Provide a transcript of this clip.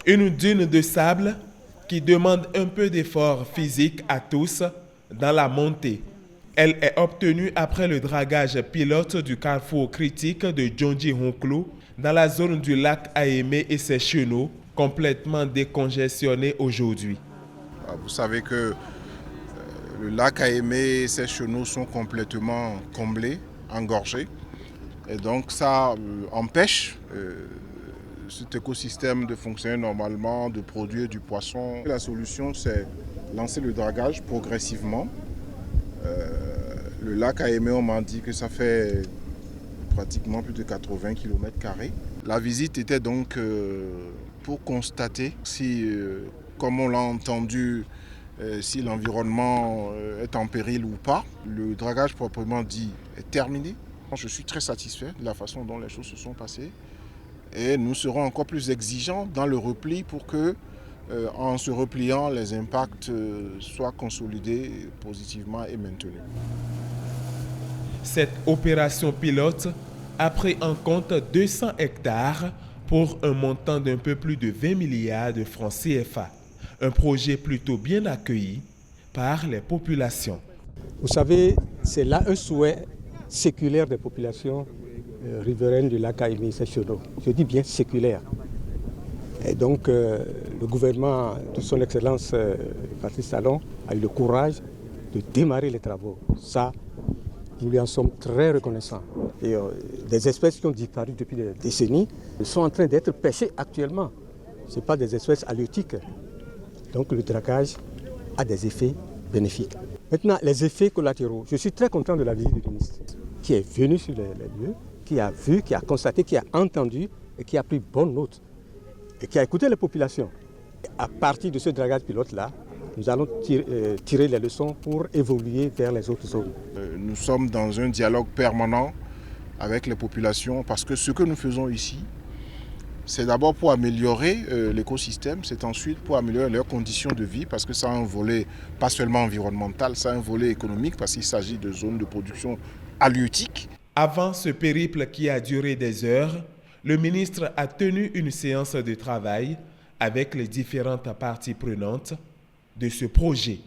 Une dune de sable qui demande un peu d'effort physique à tous dans la montée. Elle est obtenue après le dragage pilote du carrefour critique de Djondji-Honklo dans la zone du lac Aémé et ses chenaux, complètement décongestionné aujourd'hui. Vous savez que le lac Aémé et ses chenaux sont complètement comblés, engorgés. Et donc ça empêche cet écosystème de fonctionner normalement, de produire du poisson. La solution, c'est lancer le dragage progressivement. Le lac Aémé, on m'a dit que ça fait pratiquement plus de 80 km². La visite était donc pour constater si, comme on l'a entendu, si l'environnement est en péril ou pas. Le dragage proprement dit est terminé. Je suis très satisfait de la façon dont les choses se sont passées et nous serons encore plus exigeants dans le repli pour que, en se repliant, les impacts soient consolidés positivement et maintenus. Cette opération pilote a pris en compte 200 hectares pour un montant d'un peu plus de 20 milliards de francs CFA. Un projet plutôt bien accueilli par les populations. Vous savez, c'est là un souhait séculaire des populations riveraines du lac Aémé et ses chenaux. Je dis bien séculaire. Et donc, le gouvernement de son Excellence Patrice Talon a eu le courage de démarrer les travaux. Ça, nous lui en sommes très reconnaissants. Et des espèces qui ont disparu depuis des décennies sont en train d'être pêchées actuellement. Ce ne sont pas des espèces halieutiques. Donc le dragage a des effets bénéfiques. Maintenant, les effets collatéraux. Je suis très content de la visite du ministre qui est venu sur les lieux, qui a vu, qui a constaté, qui a entendu et qui a pris bonne note et qui a écouté les populations. Et à partir de ce dragage pilote-là, nous allons tirer les leçons pour évoluer vers les autres zones. Nous sommes dans un dialogue permanent avec les populations parce que ce que nous faisons ici, c'est d'abord pour améliorer l'écosystème, c'est ensuite pour améliorer leurs conditions de vie parce que ça a un volet pas seulement environnemental, ça a un volet économique parce qu'il s'agit de zones de production halieutiques. Avant ce périple qui a duré des heures, le ministre a tenu une séance de travail avec les différentes parties prenantes de ce projet.